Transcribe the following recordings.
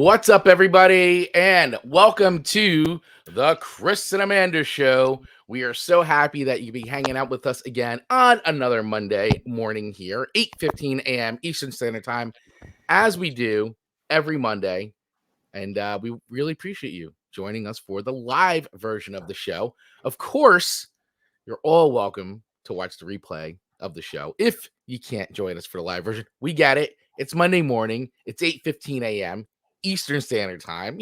What's up, everybody, and welcome to the Chris and Amanda Show. We are so happy that you be hanging out with us again on another Monday morning here, 8:15 a.m. Eastern Standard Time, as we do every Monday. And we really appreciate you joining us for the live version of the show. Of course, you're all welcome to watch the replay of the show. If you can't join us for the live version, we get it. It's Monday morning. It's 8:15 a.m. Eastern Standard Time.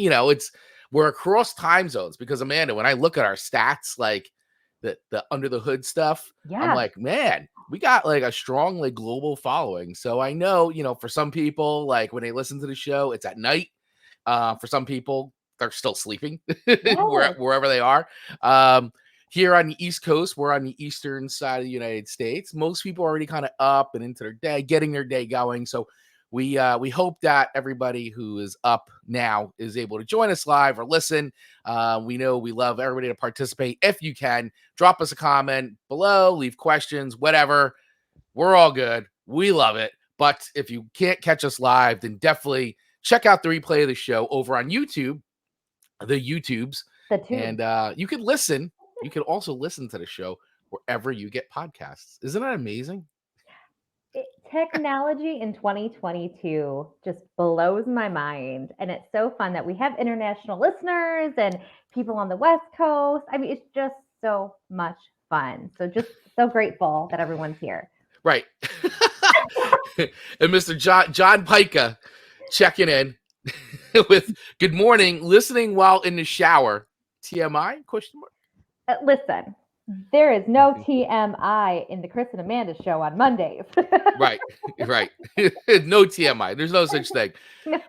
We're across time zones because, Amanda, when I look at our stats, like the under the hood stuff, I'm like, man, we got like a strong like global following. So I know, for some people, like when they listen to the show, it's at night. For some people, they're still sleeping wherever they are. Here on the East Coast, we're on the eastern side of the United States. Most people are already kind of up and into their day, getting their day going. So we hope that everybody who is up now is able to join us live or listen. We know we love everybody to participate. If you can, drop us a comment below, leave questions, whatever. We're all good. We love it. But if you can't catch us live, then definitely check out the replay of the show over on YouTube, the YouTubes. And you can listen. You can also listen to the show wherever you get podcasts. Isn't that amazing? Technology in 2022 just blows my mind. And it's so fun that we have international listeners and people on the West Coast. I mean, it's just so much fun. So just so grateful that everyone's here. Right. And Mr. John Pica checking in with good morning, listening while in the shower. TMI? Question mark. Listen, there is no TMI in the Chris and Amanda Show on Mondays. Right. No TMI. There's no such thing.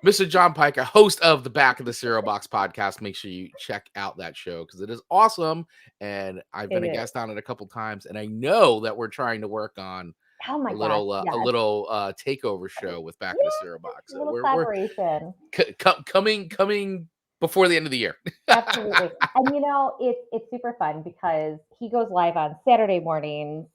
Mr. John Pica, host of the Back of the Cereal Box podcast. Make sure you check out that show because it is awesome. And I've been a guest on it a couple times, and I know that we're trying to work on a little takeover show with Back of the Cereal Box. So we're collaboration coming before the end of the year. Absolutely. And it's super fun because he goes live on Saturday mornings,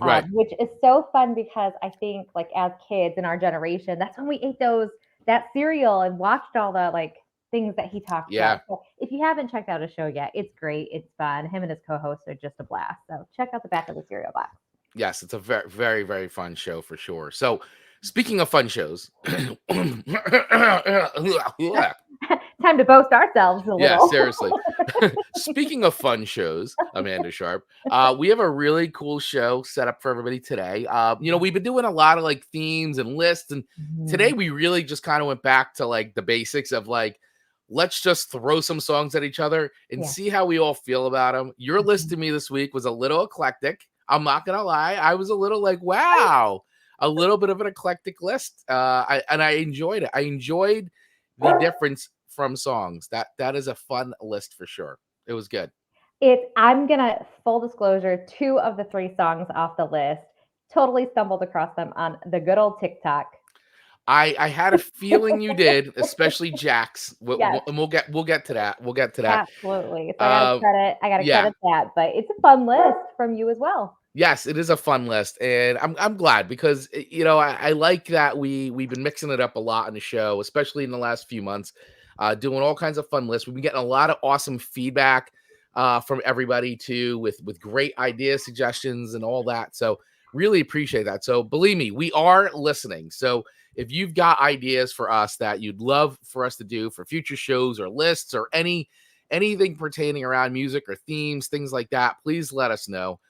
Right. Which is so fun because I think like as kids in our generation, that's when we ate that cereal and watched all the like things that he talked about. So if you haven't checked out a show yet, it's great. It's fun. Him and his co-hosts are just a blast. So check out the Back of the Cereal Box. Yes, it's a very, very, very fun show for sure. So speaking of fun shows, time to boast ourselves a little. Yeah, seriously. Speaking of fun shows, Amanda Sharp, we have a really cool show set up for everybody today. We've been doing a lot of like themes and lists, and today we really just kind of went back to like the basics of like, let's just throw some songs at each other and see how we all feel about them. Your list to me this week was a little eclectic. I'm not gonna lie, I was a little like, wow, a little bit of an eclectic list. I enjoyed it. I enjoyed the difference from songs. That is a fun list for sure. It was good. I'm gonna full disclosure, 2 of the 3 songs off the list totally stumbled across them on the good old TikTok. I had a feeling you did, especially Jax. And we'll get to that. We'll get to that. Absolutely. So I gotta credit that, but it's a fun list from you as well. Yes, it is a fun list, and I'm glad because I like that we've been mixing it up a lot on the show, especially in the last few months, doing all kinds of fun lists. We've been getting a lot of awesome feedback from everybody too, with great idea suggestions and all that. So really appreciate that. So believe me, we are listening. So if you've got ideas for us that you'd love for us to do for future shows or lists or anything pertaining around music or themes, things like that, please let us know.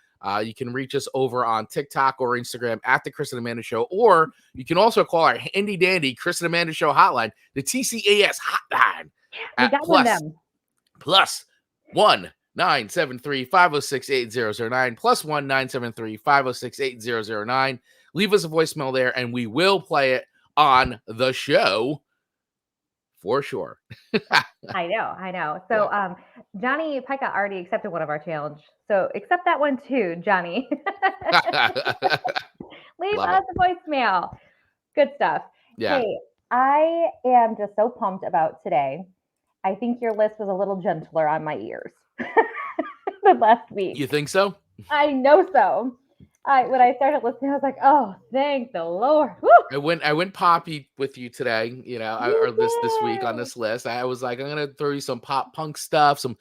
You can reach us over on TikTok or Instagram at the Chris and Amanda Show, or you can also call our handy dandy Chris and Amanda Show hotline, the TC&AS hotline, at plus 1-973-506-8009, plus 1-973-506-8009. Leave us a voicemail there, and we will play it on the show for sure. I know. So Johnny Pica already accepted one of our challenge. So accept that one too, Johnny. Leave us a voicemail. Good stuff. Yeah. Hey, I am just so pumped about today. I think your list was a little gentler on my ears than last week. You think so? I know so. When I started listening, I was like, oh, thank the Lord. Woo! I went poppy with you today, or this week on You this list. I was like, I'm gonna throw you some pop punk stuff, some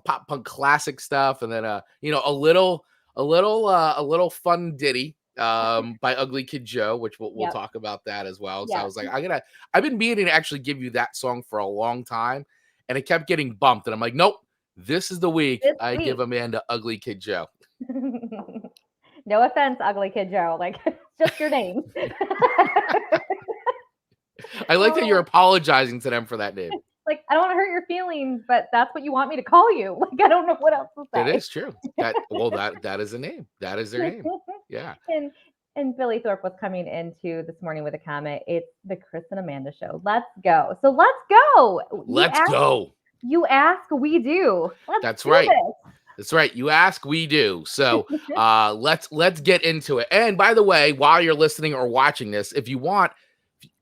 pop punk classic stuff, and then a little fun ditty by Ugly Kid Joe, which we'll Yep. talk about that as well. So I Yeah. was like, I've been meaning to actually give you that song for a long time, and it kept getting bumped, and I'm like, nope, this is the week This I give week. Amanda Ugly Kid Joe. No offense, Ugly Kid Joe. Like, it's just your name. I like that you're Oh, apologizing to them for that name. like, I don't want to hurt your feelings, but that's what you want me to call you. Like, I don't know what else to It say. is true. That is a name. That is their name. Yeah. and and Billy Thorpe was coming into this morning with a comment. It's the Chris and Amanda show. Let's go. So let's go. Let's go. You ask, we do. Let's That's do right. this. That's right. You ask, we do. So let's get into it. And by the way, while you're listening or watching this, if you want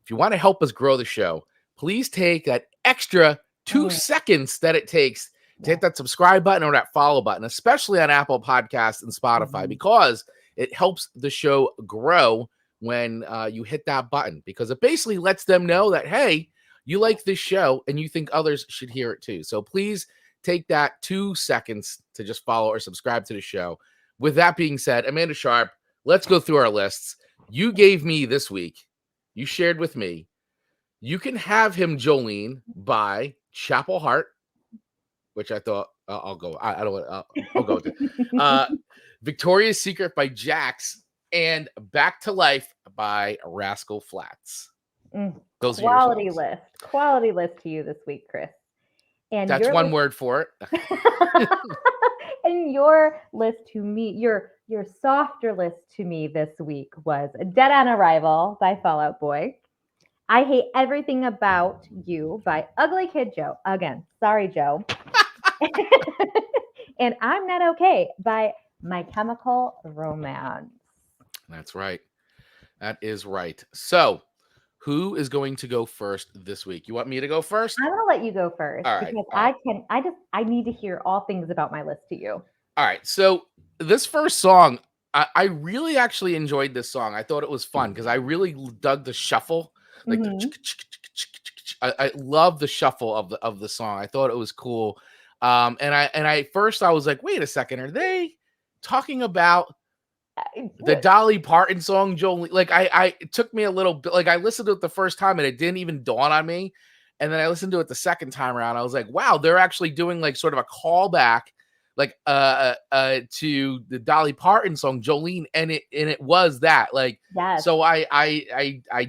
to help us grow the show, please take that extra 2 seconds that it takes to hit that subscribe button or that follow button, especially on Apple Podcasts and Spotify, because it helps the show grow when you hit that button, because it basically lets them know that, hey, you like this show and you think others should hear it too. So please take that 2 seconds to just follow or subscribe to the show. With that being said, Amanda Sharp, let's go through our lists. You gave me this week, you shared with me, You Can Have Him, Jolene by Chapel Hart, which I thought I'll go. I don't want. I'll go with it. Victoria's Secret by Jax, and Back to Life by Rascal Flatts. Those Quality are list. Quality list to you this week, Chris. And that's one word for it. And your list to me, your softer list to me this week was Dead on Arrival by Fall Out Boy. I Hate Everything About You by Ugly Kid Joe. Again, sorry, Joe. And I'm Not Okay by My Chemical Romance. That's right. That is right. So, who is going to go first this week? You want me to go first? I'm gonna let you go first, all right, because all right. I need to hear all things about my list to you. All right. So this first song, I really actually enjoyed this song. I thought it was fun because I really dug the shuffle. Like I love the shuffle of the song. I thought it was cool. And I first I was like, wait a second, are they talking about the Dolly Parton song, Jolene? Like it took me a little bit, like I listened to it the first time and it didn't even dawn on me. And then I listened to it the second time around. I was like, wow, they're actually doing like sort of a callback, like to the Dolly Parton song, Jolene, and it was that. Like, yes. So I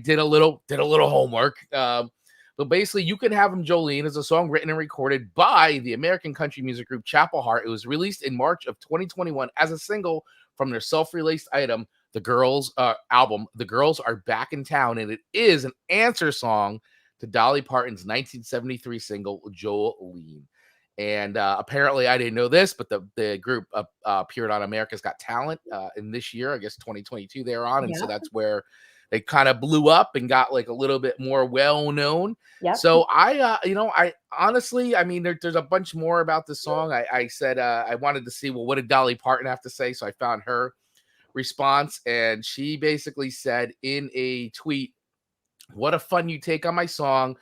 did a little homework. But basically, You Can Have Him, Jolene is a song written and recorded by the American country music group Chapel Hart. It was released in March of 2021 as a single from their self-released album, The Girls Are Back in Town, and it is an answer song to Dolly Parton's 1973 single, Jolene. And apparently, I didn't know this, but the group appeared on America's Got Talent in this year, I guess 2022 they're on. And so that's where they kind of blew up and got like a little bit more well-known. Yep. So I honestly, I mean, there's a bunch more about the song. I said I wanted to see, well, what did Dolly Parton have to say? So I found her response, and she basically said in a tweet, "What a fun you take on my song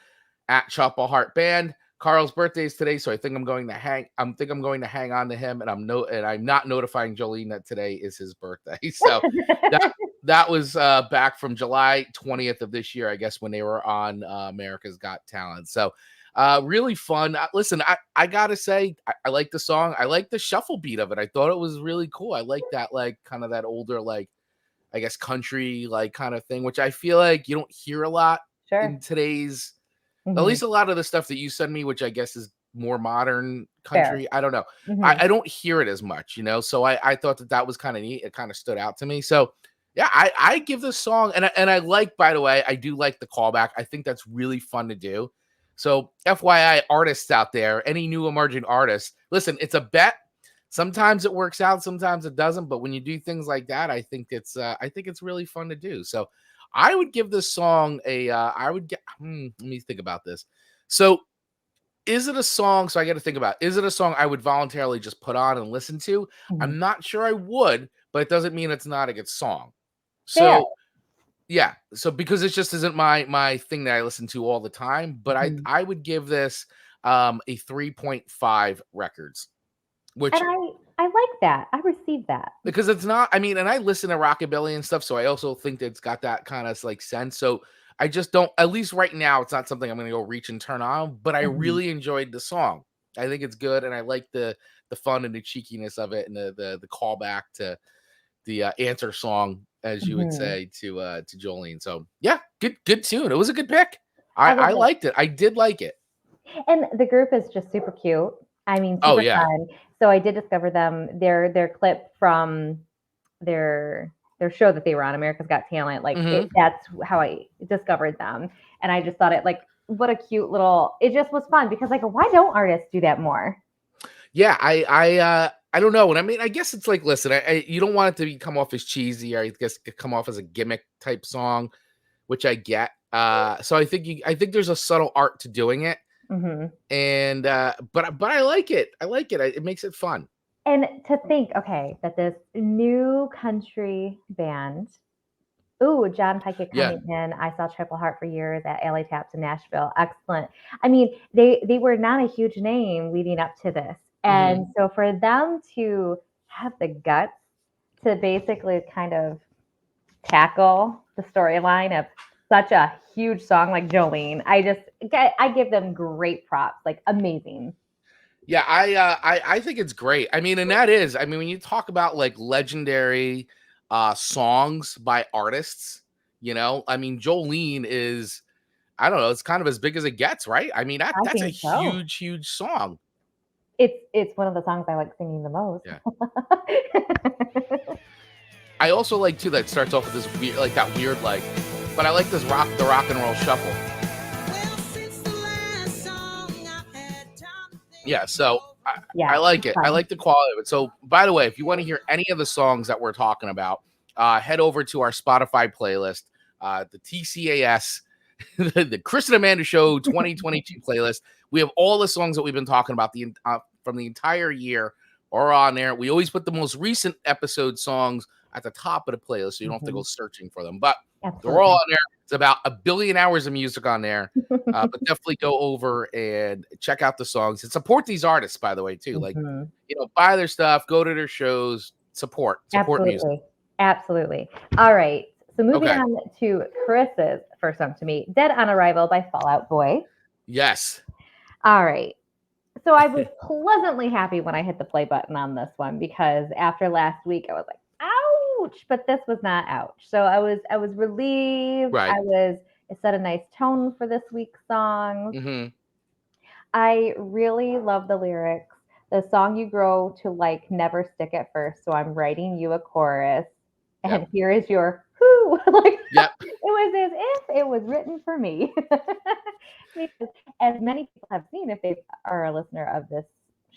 at Chapel Hart Band. Carl's birthday is today, so I think I'm going to hang on to him, and I'm not notifying Jolene that today is his birthday." So that was back from July 20th of this year, I guess, when they were on America's Got Talent. So really fun. Listen, I gotta say, I like the song. I like the shuffle beat of it. I thought it was really cool. I like that, like kind of that older, like I guess country like kind of thing, which I feel like you don't hear a lot in today's. At least a lot of the stuff that you send me, which I guess is more modern country. I don't know. I don't hear it as much, So I thought that was kind of neat. It kind of stood out to me. So yeah, I give this song, and I like, by the way, I do like the callback. I think that's really fun to do. So FYI, artists out there, any new emerging artists, listen, it's a bet. Sometimes it works out, sometimes it doesn't. But when you do things like that, I think it's really fun to do. So I would give this song let me think about this. So is it a song? So I got to think about, is it a song I would voluntarily just put on and listen to? I'm not sure I would, but it doesn't mean it's not a good song. Fair. So yeah, so because it just isn't my thing that I listen to all the time, but Mhm. I would give this a 3.5 records, And which I like that. I received that. because it's not, I mean, and I listen to rockabilly and stuff, so I also think that it's got that kind of like sense. So I just don't, at least right now, it's not something I'm gonna go reach and turn on, but I Mhm. really enjoyed the song. I think it's good, and I like the fun and the cheekiness of it, and the callback to the answer song, as you would Mhm. say, to Jolene. So yeah, good tune. It was a good pick. I I love it. liked it. I did like it. And the group is just super cute. I mean, Oh super yeah. fun. So I did discover them. Their clip from their show that they were on, America's Got Talent. Like Hmm. that's how I discovered them. And I just thought it like what a cute little. It just was fun because like why don't artists do that more? Yeah, I don't know. And I mean, I guess it's like, listen, you don't want it to come off as cheesy, or I guess come off as a gimmick type song, which I get. So I think there's a subtle art to doing it, Hmm. and but I like it. I like it. It makes it fun. And to think, okay, that this new country band. Ooh, John Pike Yeah. coming in. I saw Triple Heart for years at LA Taps in Nashville. Excellent. I mean, they were not a huge name leading up to this. Hmm. And so for them to have the guts to basically kind of tackle the storyline of such a huge song like Jolene, I give them great props, like amazing. Yeah, I think it's great. I mean, and that is, I mean, when you talk about like legendary songs by artists, I mean, Jolene is, I don't know, it's kind of as big as it gets, right? I mean, I that's a think so. huge song. It's one of the songs I like singing the most. Yeah. I also like too that starts off with this weird, like that weird, like, but I like this the rock and roll shuffle. Yeah, so I Yeah, like it's it. I fun. like the quality of it. So, by the way, if you want to hear any of the songs that we're talking about, head over to our Spotify playlist, the TC&AS, the Chris and Amanda Show 2022 playlist. We have all the songs that we've been talking about from the entire year are on there. We always put the most recent episode songs at the top of the playlist, so you don't have to go Mhm. searching for them. But they're all Absolutely. on there. It's about 1 billion hours of music on there. But definitely go over and check out the songs and support these artists, by the way, too. Like, Mhm. buy their stuff, go to their shows, support music. Absolutely. Absolutely. All right. So moving Okay. on to Chris's first song to me, Dead on Arrival by Fall Out Boy. Yes. All right. So I was pleasantly happy when I hit the play button on this one because after last week I was like, ouch, but this was not ouch. So I was relieved. Right. It set a nice tone for this week's songs. Hmm. I really love the lyrics. The song you grow to like never stick at first, so I'm writing you a chorus, and Yep. here is your whoo. Like Yep. it was as if it was written for me. Because as many people have seen, if they are a listener of this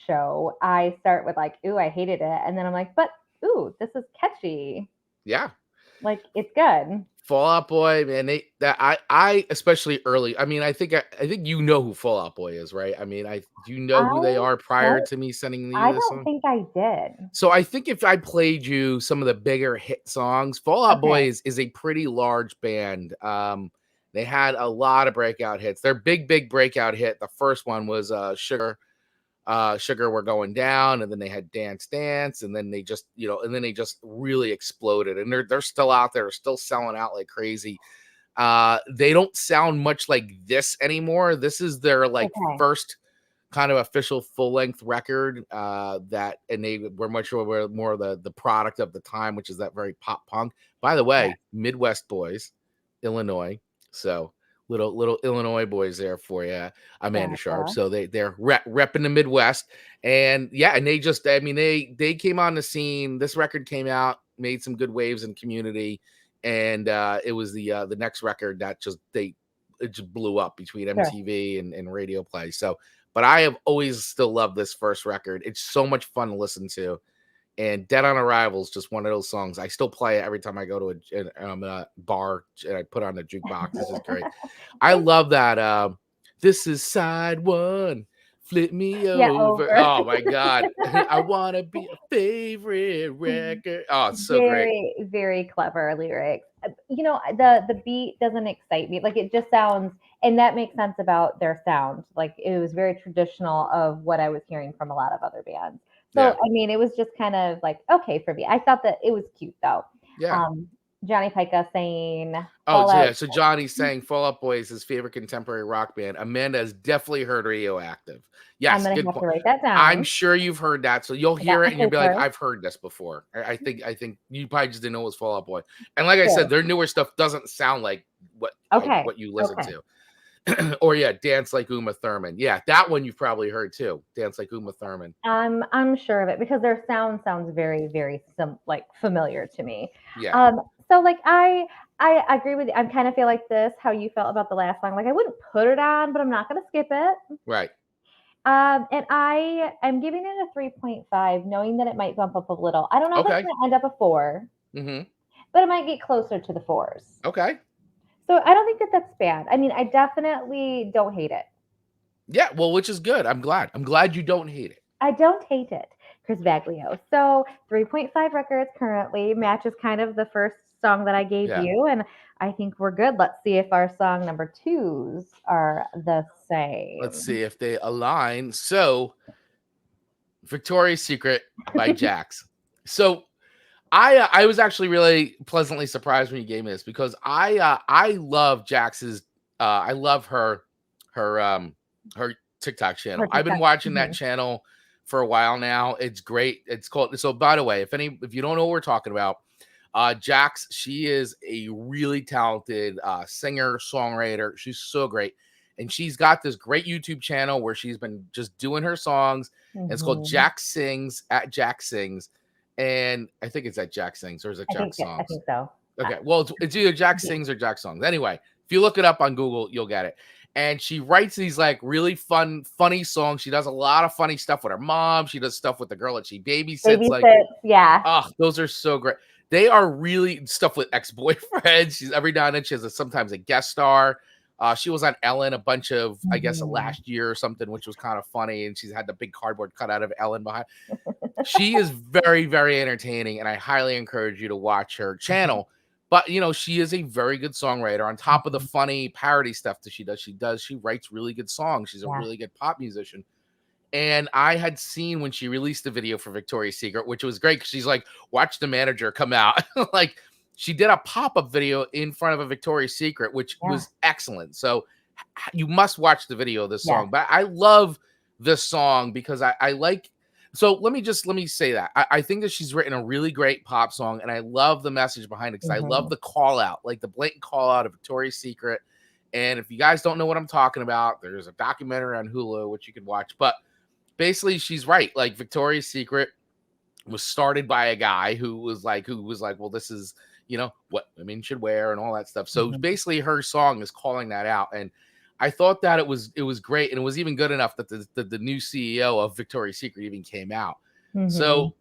show, I start with like, ooh, I hated it, and then I'm like, but ooh, this is catchy. Yeah. Like it's good. Fall Out Boy, man, I especially early. I mean, I think you know who Fall Out Boy is, right? I mean, I do you know who they I are prior don't to me sending you I this don't song? think I did. So I think if I played you some of the bigger hit songs, Fall Out Okay. Boy is a pretty large band. They had a lot of breakout hits. Their big breakout hit, the first one was Sugar We're Going Down, and then they had Dance Dance, and then they just, and then they just really exploded. And they're still out there, still selling out like crazy. They don't sound much like this anymore. This is their like Okay. first kind of official full length record, and they were much more the product of the time, which is that very pop punk. By the Yeah. way, Midwest boys, Illinois. So little Illinois boys there for you, Amanda Sharp. Gotcha. So they're repping the Midwest, and yeah, and they just, I mean, they came on the scene. This record came out, made some good waves in community, and it was the next record that it just blew up between Sure. MTV and radio play. So, but I have always still loved this first record. It's so much fun to listen to. And Dead on Arrival is just one of those songs. I still play it every time I go to a bar and I put on the jukebox. It's just great. I It's love that. This is side one flip me Yeah, over. over. Oh my God. I want to be a favorite record. Oh, it's so great. Very, very clever lyrics. The beat doesn't excite me. Like it just sounds, and that makes sense about their sound. Like it was very traditional of what I was hearing from a lot of other bands. So Yeah. I mean, it was just kind of like okay for me. I thought that it was cute though. Yeah. Um, Johnny Pica saying Oh, "Fall so Out." yeah. So Johnny's saying Fall Out Boy is his favorite contemporary rock band. Amanda has definitely heard Radioactive. I'm Yes, gonna good have to point. write that I'm down. sure you've heard that. So you'll I got hear my it and you'll be like, paper. I've heard this before. I think you probably just didn't know it was Fall Out Boy. And like I said, Sure. their newer stuff doesn't sound like Okay. what you listen Okay. to. Or yeah, Dance Like Uma Thurman. Yeah, that one you've probably heard too. Dance Like Uma Thurman. I'm sure of it because their sound sounds very, very like familiar to me. Yeah. Um, so like I agree with you. I kind of feel like this, how you felt about the last song. Like I wouldn't put it on, but I'm not gonna skip it. Right. And I am giving it a 3.5, knowing that it might bump up a little. I don't know if it's Okay. gonna end up a four, Mm-hmm. but it might get closer to the fours. Okay. So I don't think that that's bad. I mean, I definitely don't hate it. Yeah, well, which is good. I'm glad. I'm glad you don't hate it. I don't hate it, Chris Baglio. So 3.5 records currently matches kind of the first song that I gave Yeah. you, and I think we're good. Let's see if our song number twos are the Let's same. see if they align. So, Victoria's Secret by Jax. So, I was actually really pleasantly surprised when you gave me this because I love Jax's I love her TikTok channel. Her I've been TikTok. watching that Mhm. channel for a while now. It's great. It's called so by the way, if you don't know what we're talking about, Jax, she is a really talented singer, songwriter. She's so great. And she's got this great YouTube channel where she's been just doing her songs. And it's called Mhm. Jax Sings at Jax Sings. And I think it's at Jack Sings or is it Jack I Songs? think so. Okay. Well, it's either Jack Yeah. Sings or Jack Songs. Anyway, if you look it up on Google, you'll get it. And she writes these like really funny songs. She does a lot of funny stuff with her mom. She does stuff with the girl that she babysits. Like, Babysits, yeah. oh, those are so great. They are really stuff with ex-boyfriends. She's every now and then she has sometimes a guest star. She was on Ellen a bunch of, I guess, Mhm. last year or something, which was kind of funny. And she's had the big cardboard cutout of Ellen behind. She is very, very entertaining, and I highly encourage you to watch her channel. But she is a very good songwriter. On top of the Mhm. funny parody stuff that she writes really good songs. She's a Yeah. really good pop musician. And I had seen when she released the video for Victoria's Secret, which was great because she's like, watch the manager come out. Like she did a pop-up video in front of a Victoria's Secret, which Yeah. was excellent. So you must watch the video of this Yes. song. But I love this song because I like so let me say that. I think that she's written a really great pop song, and I love the message behind it because I love Mhm. the call out, like the blatant call out of Victoria's Secret. And if you guys don't know what I'm talking about, there's a documentary on Hulu which you can watch. But basically she's right. Like Victoria's Secret was started by a guy who was like, well, this is what women should wear and all that stuff. So Mhm. basically her song is calling that out. And I thought that it was great. And it was even good enough that the new CEO of Victoria's Secret even came out. Mhm. So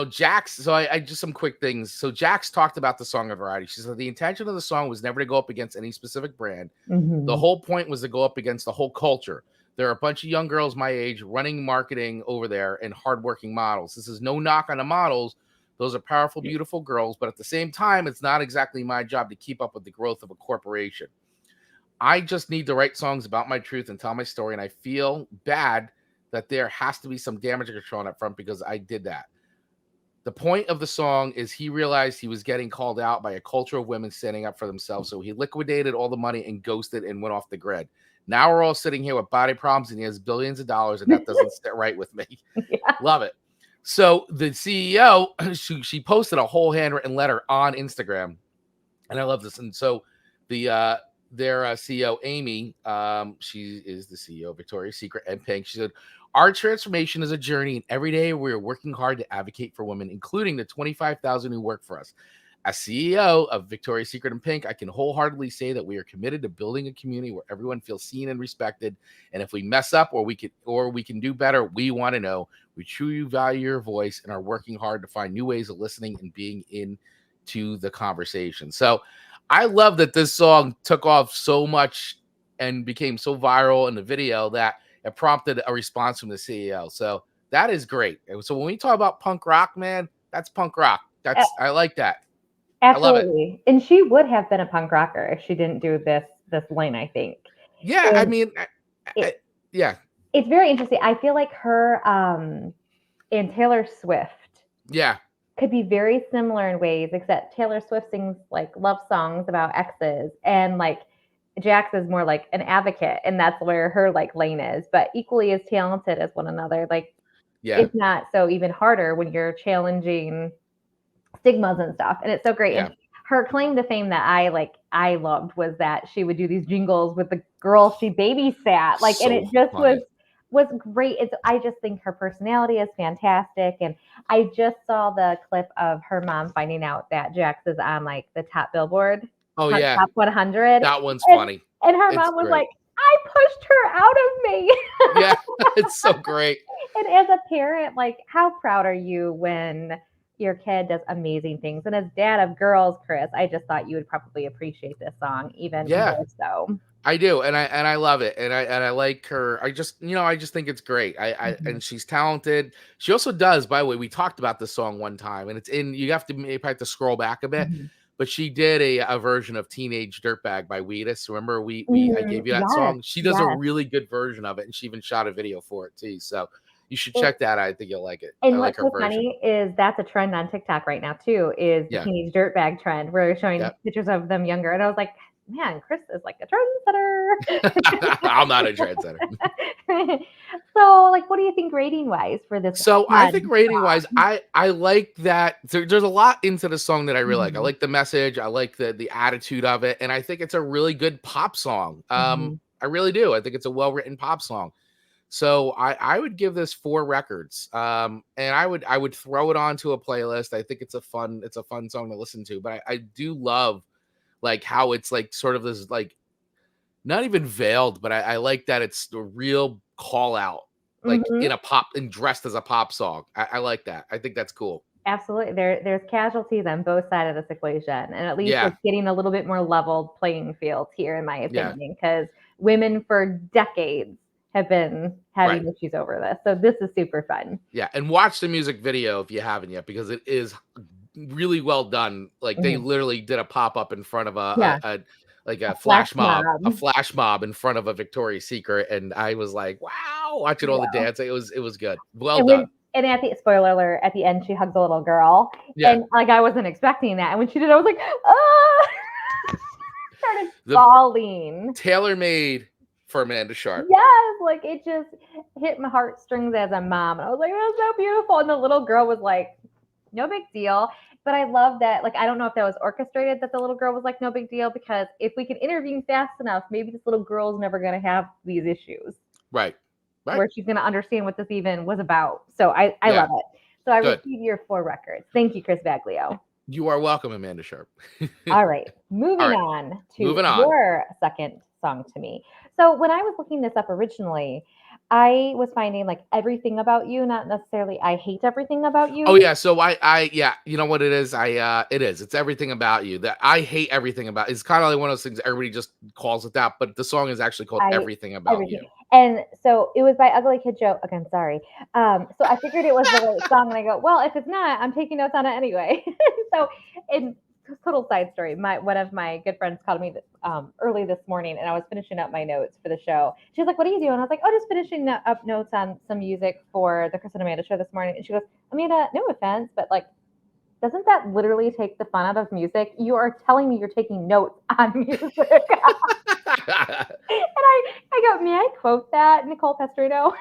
Jax, so I just some quick things. So Jax talked about the song of variety. She said the intention of the song was never to go up against any specific brand. The Mhm. whole point was to go up against the whole culture. There are a bunch of young girls my age running marketing over there and hardworking models. This is no knock on the models. Those are powerful, beautiful girls. But at the same time, it's not exactly my job to keep up with the growth of a corporation. I just need to write songs about my truth and tell my story. And I feel bad that there has to be some damage control up front because I did that. The point of the song is he realized he was getting called out by a culture of women standing up for themselves. So he liquidated all the money and ghosted and went off the grid. Now we're all sitting here with body problems and he has billions of dollars, and that doesn't sit right with me. Yeah. Love it. So the CEO, she posted a whole handwritten letter on Instagram, and I love this. And so their CEO Amy, she is the CEO of Victoria's Secret and Pink. She said, "Our transformation is a journey, and every day we are working hard to advocate for women, including the 25,000 who work for us. As CEO of Victoria's Secret and Pink, I can wholeheartedly say that we are committed to building a community where everyone feels seen and respected. And if we mess up or we can do better, we want to know. We truly value your voice and are working hard to find new ways of listening and being into the conversation." So I love that this song took off so much and became so viral in the video that it prompted a response from the CEO. So that is great. So when we talk about punk rock, man, that's punk rock. I like that. I love it. Absolutely. And she would have been a punk rocker if she didn't do this lane, I think. Yeah, I And mean, yeah. It's very interesting. I feel like her and Taylor Swift could be very similar in ways, except Taylor Swift sings like love songs about exes, and like Jax is more like an advocate, and that's where her like lane is, but equally as talented as one another. Like, if not so even harder when you're challenging stigmas and stuff. And it's so great. And her claim to fame that I loved was that she would do these jingles with the girl she babysat. Like, so and it just funny. was great. I just think her personality is fantastic. And I just saw the clip of her mom finding out that Jax is on like the top Billboard. Top 100. That one's funny. And her mom was like, I pushed her out of me. Yeah, it's so great. And as a parent, like, how proud are you when your kid does amazing things? And as dad of girls, Chris, I just thought you would probably appreciate this song even more so. I do, and I love it, and I like her. I just think it's great. And she's talented. She also does. By the way, we talked about this song one time, and it's in. You have to scroll back a bit, but she did a version of "Teenage Dirtbag" by Wheatus. Remember, I gave you that song. She does a really good version of it, and she even shot a video for it too. So you should check that out. I think you'll like it. And what's so funny is that's a trend on TikTok right now too. Is the teenage dirtbag trend? We're showing pictures of them younger, and I was like, man, Chris is like a trendsetter. I'm not a trendsetter. So, like, what do you think rating wise for this? So I think rating wise, I like that. There's a lot into the song that I really like. I like the message. I like the attitude of it, and I think it's a really good pop song. I really do. I think it's a well written pop song. So I would give this 4 records. And I would throw it onto a playlist. I think it's a fun song to listen to. But I do love like how it's like sort of this like not even veiled, but I like that it's a real call out, like in a pop and dressed as a pop song. I like that. I think that's cool. Absolutely. There's casualties on both sides of this equation. And at least it's getting a little bit more leveled playing field here, in my opinion, because women for decades have been having issues over this. So this is super fun. Yeah. And watch the music video if you haven't yet, because it is really well done. Like they literally did a pop-up in front of a flash mob in front of a Victoria's Secret. And I was like, wow, watching all the dancing. It was good. Well done. And at the spoiler alert, at the end, she hugs a little girl. And like I wasn't expecting that. And when she did, I was like, oh, started bawling. Tailor-made for Amanda Sharp. Yes, like it just hit my heartstrings as a mom. And I was like, that's so beautiful. And the little girl was like, no big deal. But I love that. Like, I don't know if that was orchestrated that the little girl was like, no big deal, because if we can intervene fast enough, maybe this little girl's never going to have these issues. Right. Where she's going to understand what this even was about. So I love it. So I received your 4 records. Thank you, Chris Baglio. You are welcome, Amanda Sharp. All right. Moving on to your second song to me. So when I was looking this up originally, I was finding like Everything About You, not necessarily I Hate Everything About You. Oh yeah, so I you know what it is? It's Everything About You. That I Hate Everything About. It's kind of like one of those things everybody just calls it that, but the song is actually called Everything About You. And so it was by Ugly Kid Joe. Again, sorry. So I figured it was the right song, and I go, well, if it's not, I'm taking notes on it anyway. So in total side story, one of my good friends called me early this morning, and I was finishing up my notes for the show. She was like, what are you doing? I was like, oh, just finishing up notes on some music for the Chris and Amanda show this morning. And she goes, Amanda, no offense, but like, doesn't that literally take the fun out of music? You are telling me you're taking notes on music. And I go, may I quote that, Nicole Pestrino?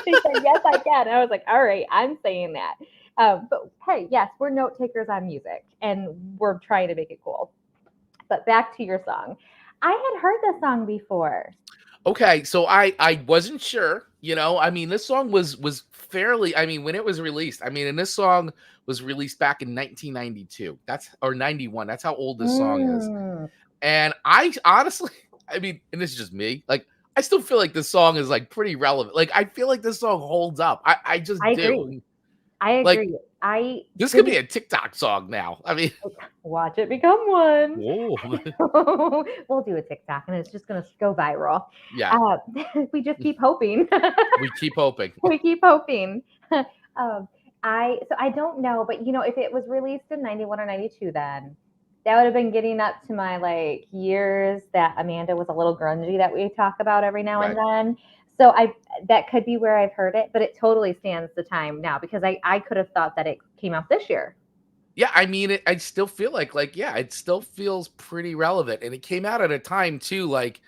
She said, yes, I can. And I was like, all right, I'm saying that. But hey, yes, we're note takers on music, and we're trying to make it cool. But back to your song. I had heard this song before. Okay, so I wasn't sure. You know, I mean, this song was fairly. I mean, when it was released, and this song was released back in 1992. Or 91. That's how old this song is. And I honestly, and this is just me. Like, I still feel like this song is like pretty relevant. Like, I feel like this song holds up. I just do. I agree. This could be a TikTok song now. I mean, watch it become one. whoa. We'll do a TikTok and it's just going to go viral. Yeah. We just keep hoping. We keep hoping. We keep hoping. I don't know, but if it was released in 91 or 92, then that would have been getting up to my like years that Amanda was a little grungy that we talk about every now and then. So that could be where I've heard it, but it totally stands the time now because I could have thought that it came out this year. Yeah, I mean, I still feel like yeah, it still feels pretty relevant, and it came out at a time too, like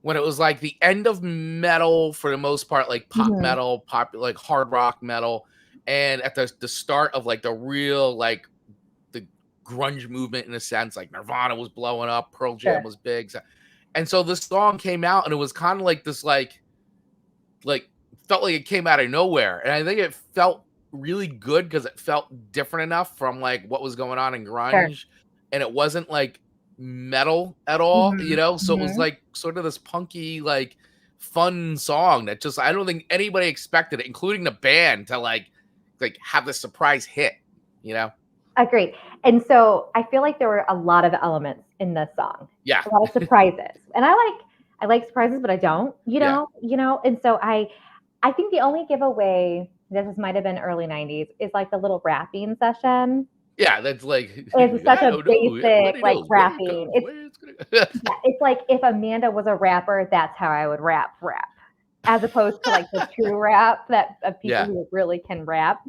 when it was like the end of metal for the most part, like pop metal, like hard rock metal, and at the start of like the real like the grunge movement in a sense, like Nirvana was blowing up, Pearl Jam was big, and so this song came out, and it was kind of like this like felt like it came out of nowhere, and I think it felt really good because it felt different enough from like what was going on in grunge, and it wasn't like metal at all, so it was like sort of this punky like fun song that just I don't think anybody expected it, including the band, to like have this surprise hit. Agreed. And so I feel like there were a lot of elements in this song. Yeah, a lot of surprises, and I like surprises, but I don't, and so I think the only giveaway, this might have been early 90s, is like the little rapping session. Yeah, that's like it's such a basic like rapping. It's like if Amanda was a rapper, that's how I would rap, as opposed to like the true rap that of people who really can rap.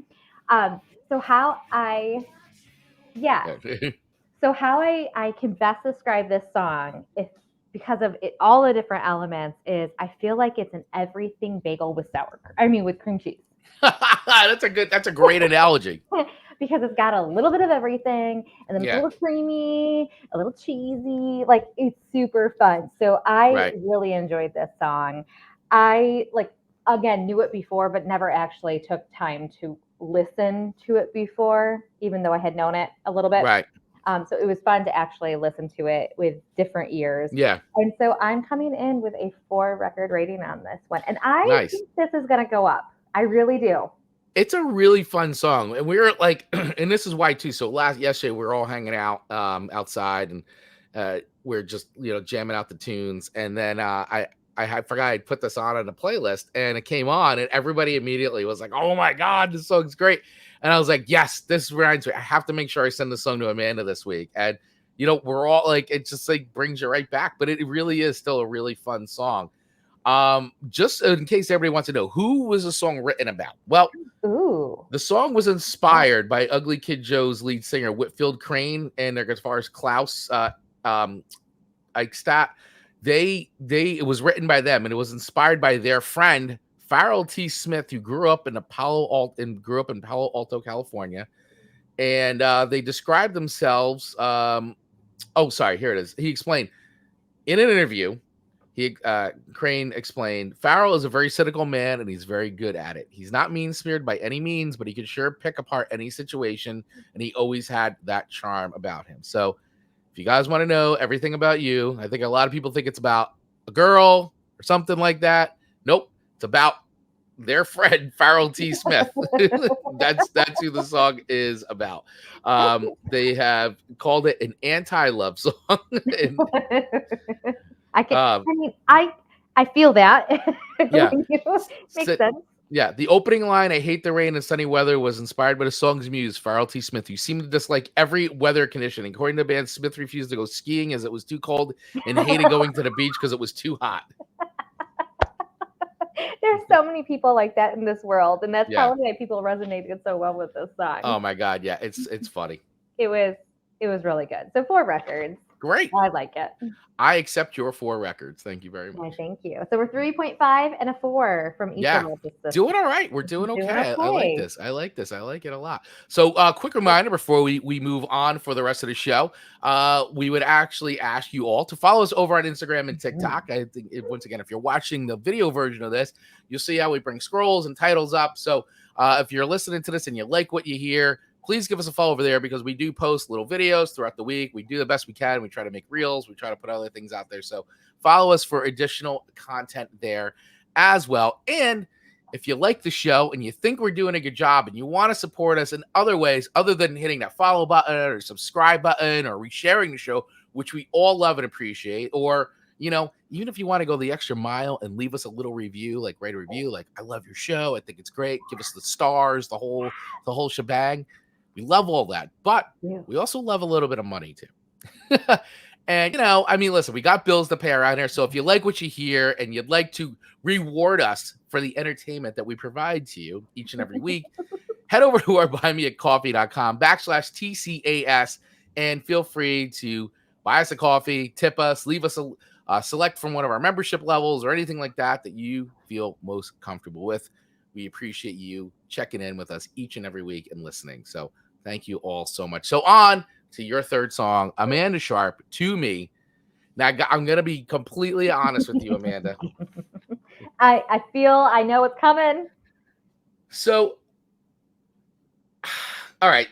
So how I can best describe this song because of all the different elements is I feel like it's an everything bagel with with cream cheese. That's a great analogy. Because it's got a little bit of everything, and then it's a little creamy, a little cheesy, like it's super fun. So I really enjoyed this song. I again knew it before, but never actually took time to listen to it before, even though I had known it a little bit. Right. So it was fun to actually listen to it with different ears. Yeah. And so I'm coming in with a 4 record rating on this one. And I think this is going to go up. I really do. It's a really fun song. And we were like, and this is why too. So yesterday we were all hanging out outside and we're just, jamming out the tunes. And then I forgot I'd put this on a playlist and it came on and everybody immediately was like, oh my God, this song's great. And I was like, yes, this reminds me. I have to make sure I send the song to Amanda this week. And, we're all like, it just like brings you right back. But it really is still a really fun song. Just in case everybody wants to know, who was the song written about? Well, the song was inspired by Ugly Kid Joe's lead singer, Whitfield Crane, and their guitarist Klaus Eichstadt. It was written by them, and it was inspired by their friend Farrell T. Smith, who grew up in Palo Alto, California, and they described themselves. Here it is. He explained in an interview. Crane explained, Farrell is a very cynical man, and he's very good at it. He's not mean-spirited by any means, but he can sure pick apart any situation, and he always had that charm about him. So if you guys want to know everything about you, I think a lot of people think it's about a girl or something like that. Nope. It's about their friend, Farrell T. Smith. That's who the song is about. They have called it an anti-love song. I feel that. Yeah. Makes sense. Yeah, the opening line, I hate the rain and sunny weather, was inspired by the song's muse, Farrell T. Smith, who seemed to dislike every weather condition. According to the band, Smith refused to go skiing as it was too cold and hated going to the beach because it was too hot. There's so many people like that in this world, and that's probably why people resonated so well with this song. Oh my God, yeah, it's funny. It was really good. So 4 records. Great. I like it. I accept your 4 records. Thank you very much. Thank you. So we're 3.5 and a 4 from each of us. Doing all right. We're doing okay. I like this. I like it a lot. So quick reminder before we move on for the rest of the show, we would actually ask you all to follow us over on Instagram and TikTok. I think once again, if you're watching the video version of this, you'll see how we bring scrolls and titles up. So if you're listening to this and you like what you hear, please give us a follow over there because we do post little videos throughout the week. We do the best we can. We try to make reels. We try to put other things out there. So follow us for additional content there as well. And if you like the show and you think we're doing a good job and you want to support us in other ways other than hitting that follow button or subscribe button or resharing the show, which we all love and appreciate, or even if you want to go the extra mile and leave us a little review, like write a review, like I love your show, I think it's great, give us the stars, the whole shebang. We love all that, but we also love a little bit of money too. And listen, we got bills to pay around here. So if you like what you hear and you'd like to reward us for the entertainment that we provide to you each and every week, head over to our buymeacoffee.com/TCAS and feel free to buy us a coffee, tip us, leave us a select from one of our membership levels or anything like that you feel most comfortable with. We appreciate you checking in with us each and every week and listening. So thank you all so much. So on to your third song, Amanda Sharp, To Me. Now, I'm going to be completely honest with you, Amanda. I know it's coming. So, all right.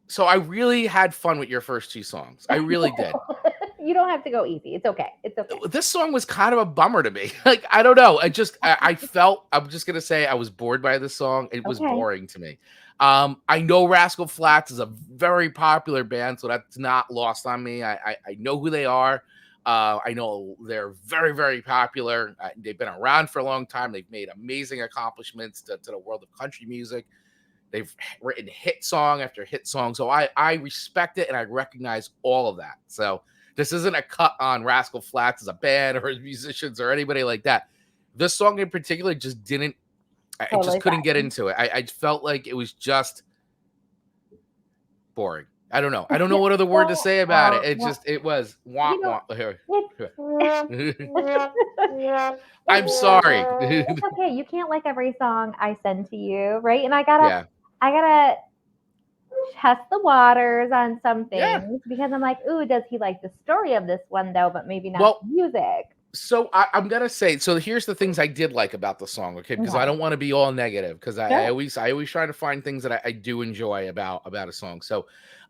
So I really had fun with your first two songs. I really did. You don't have to go easy. It's okay. It's okay. This song was kind of a bummer to me. Like, I don't know. I felt, I'm just going to say I was bored by this song. It was boring to me. I know Rascal Flatts is a very popular band, so that's not lost on me. I know who they are. I know they're very, very popular. They've been around for a long time. They've made amazing accomplishments to the world of country music. They've written hit song after hit song. So I respect it and I recognize all of that. So this isn't a cut on Rascal Flatts as a band or as musicians or anybody like that. This song in particular just didn't, I just couldn't get into it. I felt like it was just boring. I don't know. I don't know what other word to say about it. It was wah, wah. I'm sorry. It's okay. You can't like every song I send to you, right? And I gotta test the waters on some things because I'm like, ooh, does he like the story of this one though? But maybe not the music. So I'm gonna say, so here's the things I did like about the song, okay? Because I don't want to be all negative, because I always try to find things that I do enjoy about a song. So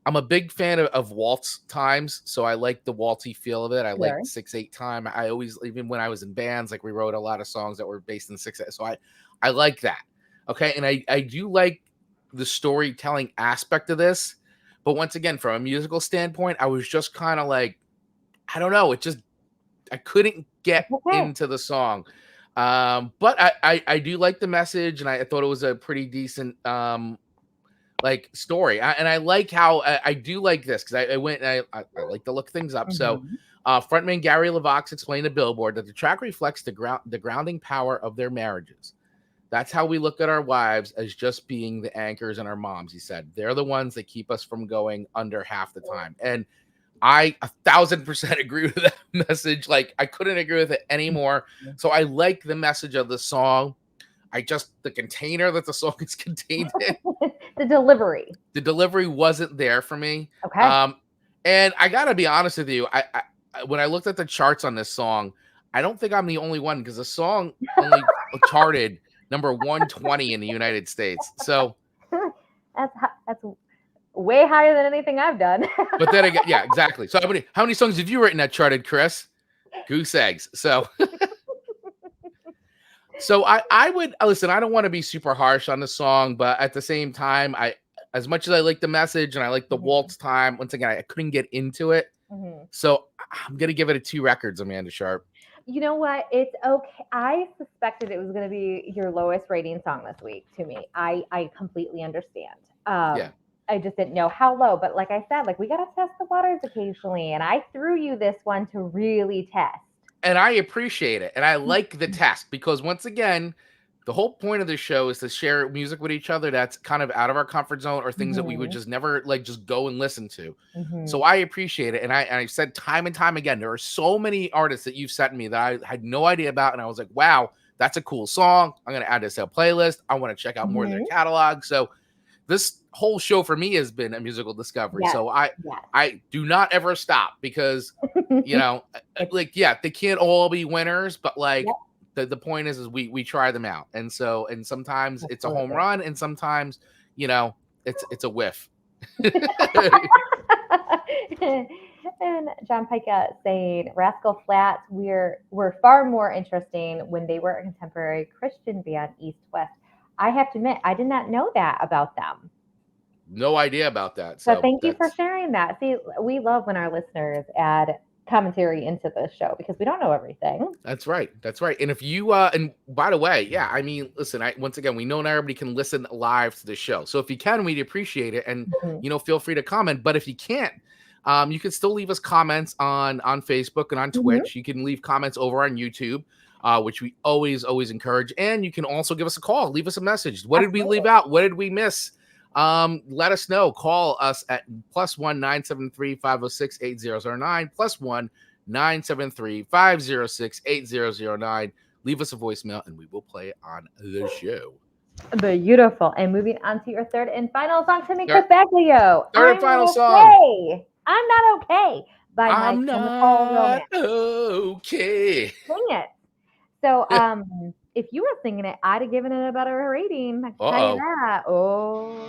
I'm a big fan of waltz times, so I like the waltzy feel of it. I like 6/8 time. I always, even when I was in bands, like we wrote a lot of songs that were based in 6/8, so I like that. Okay, and I do like the storytelling aspect of this, but once again, from a musical standpoint, I was just kind of like, I don't know, I couldn't get into the song. But I do like the message, and I thought it was a pretty decent like story. And I like how I do like this, because I went and I like to look things up. So frontman Gary LaVox explained to Billboard that the track reflects the grounding power of their marriages. That's how we look at our wives, as just being the anchors and our moms, he said. They're the ones that keep us from going under half the time. And I 1,000% agree with that message. Like, I couldn't agree with it anymore. So I like the message of the song. The container that the song is contained in. The delivery wasn't there for me. Okay. And I gotta be honest with you. I when I looked at the charts on this song, I don't think I'm the only one, because the song only charted number 120 in the United States. So that's way higher than anything I've done. But then again, yeah, exactly. So how many songs have you written that charted, Chris? Goose eggs. So so I would listen. I don't want to be super harsh on the song, but at the same time, as much as I like the message and I like the waltz time, once again, I couldn't get into it. So I'm gonna give it a 2 records, Amanda Sharp. You know what? It's okay. I suspected it was going to be your lowest rating song this week to me. I completely understand. I just didn't know how low. But like I said, like, we got to test the waters occasionally. And I threw you this one to really test. And I appreciate it. And I like the test, because once again, the whole point of this show is to share music with each other that's kind of out of our comfort zone, or things that we would just never just go and listen to. So I appreciate it. And I said time and time again, there are so many artists that you've sent me that I had no idea about. And I was like, wow, that's a cool song. I'm going to add this to a playlist. I want to check out more of their catalog. So this whole show for me has been a musical discovery. So I do not ever stop, because, like, they can't all be winners, but like, the point is we try them out. And sometimes it's a home run, and sometimes, it's a whiff. And John Pica saying Rascal Flatts were far more interesting when they were a contemporary Christian band, East West. I have to admit, I did not know that about them. No idea about that. So thank you for sharing that. See, we love when our listeners add commentary into the show because we don't know everything. That's right. That's right. And if you and by the way, yeah, I mean, listen, once again, we know not everybody can listen live to the show. So if you can, we'd appreciate it. And feel free to comment. But if you can't, you can still leave us comments on Facebook and on Twitch. You can leave comments over on YouTube, which we always encourage. And you can also give us a call, leave us a message. What did we leave out? What did we miss? Let us know. Call us at +1 973 506 8009 +1 973 506 8009. Leave us a voicemail and we will play it on the show. Beautiful. And moving on to your third and final song, Timmy Chris Baglio. Third and final song. I'm Not Okay by My Chemical Romance. Okay. Sing it. So, if you were singing it, I'd have given it a better rating. I can tell you that. Oh.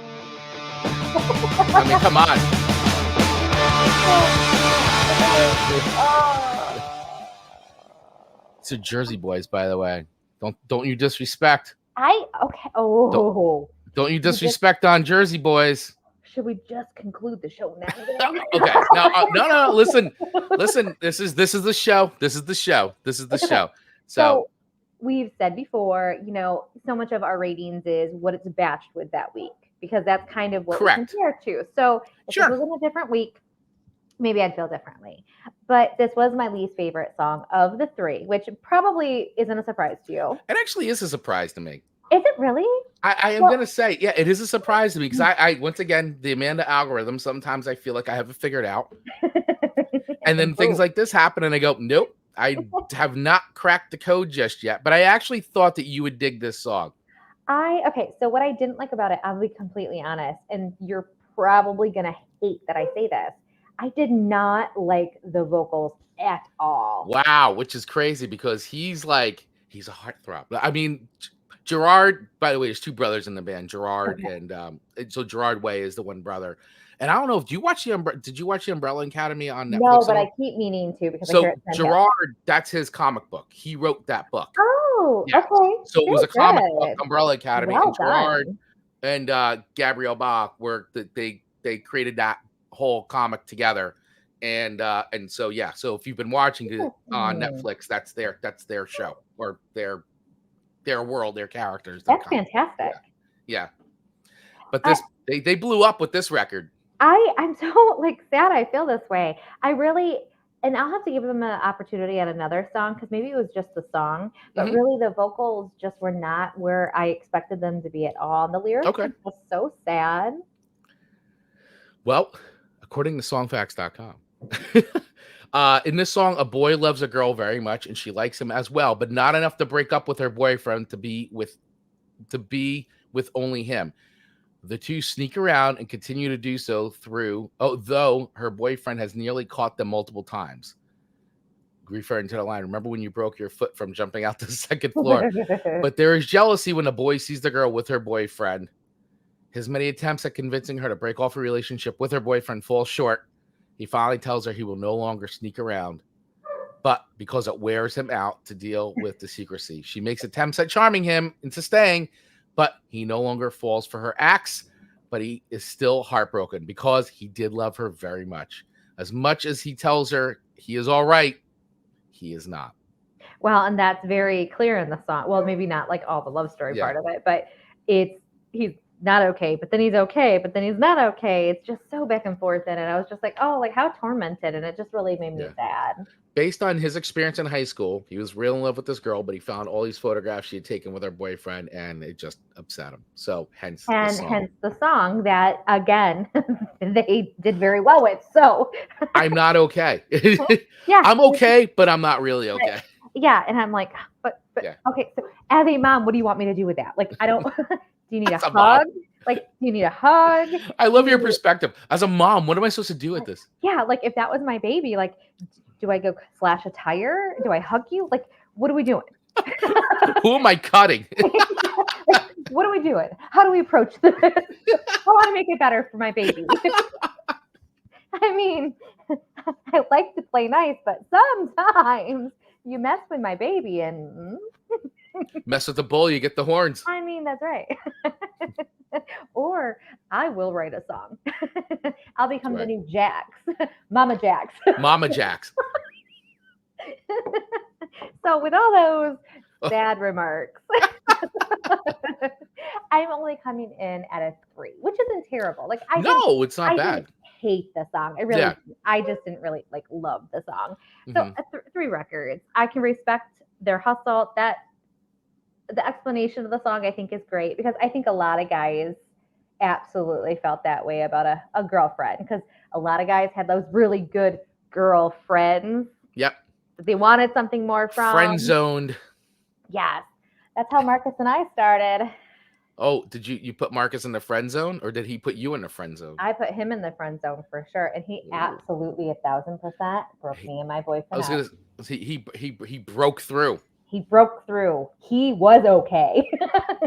I mean, come on. It's a Jersey Boys, by the way. Don't you disrespect. Okay. Oh. Don't you disrespect on Jersey Boys. Should we just conclude the show now? Okay. No. Listen. This is the show. This is the show. So we've said before, so much of our ratings is what it's batched with that week because that's kind of what we compare to. So if it was in a different week, maybe I'd feel differently. But this was my least favorite song of the three, which probably isn't a surprise to you. It actually is a surprise to me. Is it really? I am going to say, yeah, it is a surprise to me because I once again, the Amanda algorithm, sometimes I feel like I have it figured out. And then things like this happen and I go, nope, I have not cracked the code just yet. But I actually thought that you would dig this song. Okay, so what I didn't like about it, I'll be completely honest, and you're probably going to hate that I say this. I did not like the vocals at all. Wow, which is crazy because he's a heartthrob. I mean, Gerard, by the way, there's two brothers in the band, Gerard and so Gerard Way is the one brother. And I don't know, did you watch the Umbrella Academy on Netflix? No, but I keep meaning to because so Gerard, that's his comic book. He wrote that book. Oh, yeah. Okay. So it was a comic book, Umbrella Academy, and Gerard and Gabrielle Bach they created that whole comic together. And so so if you've been watching it on Netflix, that's their show or their world, their characters. That's fantastic. Yeah. But they blew up with this record. I'm so sad I feel this way. And I'll have to give them an opportunity at another song because maybe it was just the song, but really the vocals just were not where I expected them to be at all. And the lyrics were just so sad. Well, according to songfacts.com, in this song, a boy loves a girl very much and she likes him as well, but not enough to break up with her boyfriend to be with only him. The two sneak around and continue to do so though her boyfriend has nearly caught them multiple times. Referring to the line, remember when you broke your foot from jumping out the second floor? But there is jealousy when the boy sees the girl with her boyfriend. His many attempts at convincing her to break off a relationship with her boyfriend fall short. He finally tells her he will no longer sneak around, but because it wears him out to deal with the secrecy. She makes attempts at charming him into staying, but he no longer falls for her acts, but he is still heartbroken because he did love her very much. As much as he tells her he is all right, he is not. Well, and that's very clear in the song. Well, maybe not like all the love story part of it, but he's not okay, but then he's okay, but then he's not okay. It's just so back and forth in it. I was just like, oh, how tormented. And it just really made me sad. Based on his experience in high school, he was real in love with this girl, but he found all these photographs she had taken with her boyfriend and it just upset him. So hence the song that, again, they did very well with. So I'm not okay. Yeah, I'm okay, but I'm not really okay. Yeah. And I'm like, but okay. So as a mom, what do you want me to do with that? I don't... Do you need a hug? Do you need a hug? I love your perspective. As a mom, what am I supposed to do with this? Yeah, if that was my baby, do I go slash a tire? Do I hug you? What are we doing? Who am I cutting? What are we doing? How do we approach this? I want to make it better for my baby. I mean, I like to play nice, but sometimes you mess with my baby and Mess with the bull, you get the horns. I mean, that's right. Or I will write a song. I'll become the new Jax, Mama Jax. Mama Jax. So with all those bad remarks, I'm only coming in at a 3, which isn't terrible. Like it's not bad. Didn't hate the song. I just didn't really like love the song. So 3 records. I can respect their hustle. That the explanation of the song I think is great because I think a lot of guys absolutely felt that way about a girlfriend because a lot of guys had those really good girlfriends. Yep. They wanted something more from. Friend zoned. Yes. That's how Marcus and I started. Oh, did you put Marcus in the friend zone or did he put you in the friend zone? I put him in the friend zone for sure. And he absolutely 1,000% broke me and my boyfriend. He broke through. He broke through. He was okay.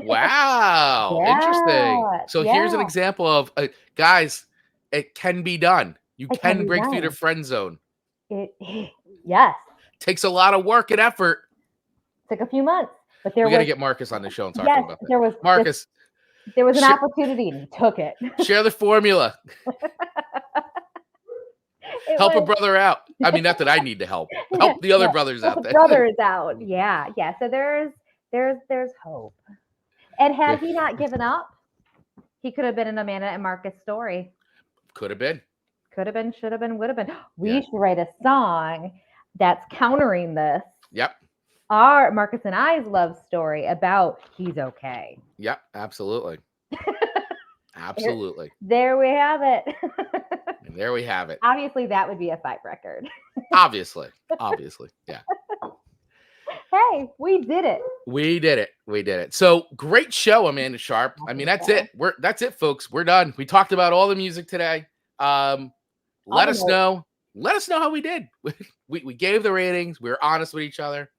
Wow. Yeah, interesting. So here's an example of guys, it can be done. You can break through the friend zone. Yes. Takes a lot of work and effort. Took a few months. But we got to get Marcus on the show and talk about that. Marcus. There was an opportunity and he took it. Share the formula. Help a brother out. I mean, not that I need to help. Help the other brothers out there. Brothers out. Yeah. Yeah. So there's hope. And had he not given up, he could have been in Amanda and Marcus' story. Could have been. Could have been, should have been, would have been. We should write a song that's countering this. Yep. Our Marcus and I's love story about he's okay. Yep, absolutely. Absolutely. There we have it. And there we have it. Obviously, that would be a 5 record. Obviously. Yeah. Hey, we did it. We did it. So great show, Amanda Sharp. I mean, that's it. That's it, folks. We're done. We talked about all the music today. Let us know how we did. We gave the ratings. We were honest with each other.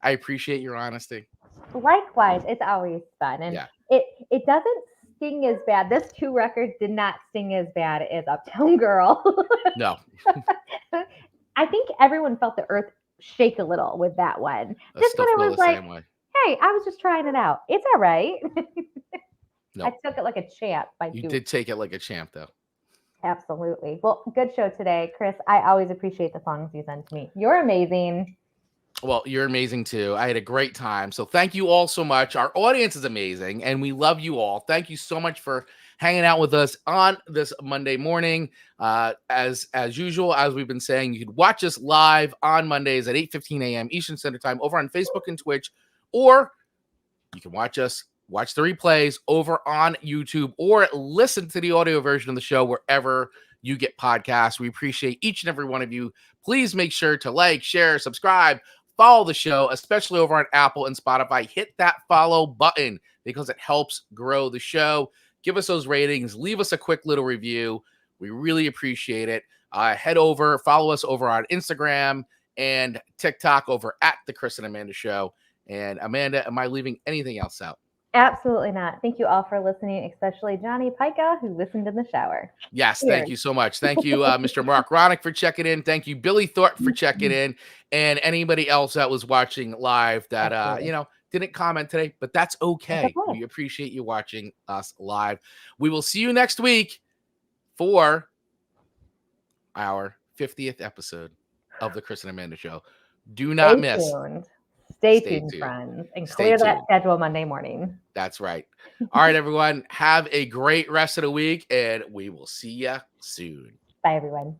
I appreciate your honesty. Likewise, it's always fun. And it doesn't sting as bad. This 2 records did not sting as bad as Uptown Girl. No. I think everyone felt the earth shake a little with that one. Just when it was like, hey, I was just trying it out. It's all right. No. I took it like a champ. You did take it like a champ, though. Absolutely. Well, good show today, Chris. I always appreciate the songs you send to me. You're amazing. Well, you're amazing too. I had a great time. So thank you all so much. Our audience is amazing and we love you all. Thank you so much for hanging out with us on this Monday morning. As usual, as we've been saying, you can watch us live on Mondays at 8:15 a.m. Eastern Standard Time over on Facebook and Twitch, or you can watch the replays over on YouTube or listen to the audio version of the show wherever you get podcasts. We appreciate each and every one of you. Please make sure to like, share, subscribe, follow the show, especially over on Apple and Spotify. Hit that follow button because it helps grow the show. Give us those ratings. Leave us a quick little review. We really appreciate it. Head over, follow us over on Instagram and TikTok over at The Chris and Amanda Show. And Amanda, am I leaving anything else out? Absolutely not. Thank you all for listening, especially Johnny Pica, who listened in the shower. Yes, thank you so much. Thank you, Mr. Mark Ronick, for checking in. Thank you, Billy Thorpe, for checking in. And anybody else that was watching live that, didn't comment today, but that's okay. We appreciate you watching us live. We will see you next week for our 50th episode of The Chris and Amanda Show. Do not miss. Stay tuned, friends, and clear that schedule Monday morning. That's right. All right, everyone. Have a great rest of the week, and we will see you soon. Bye, everyone.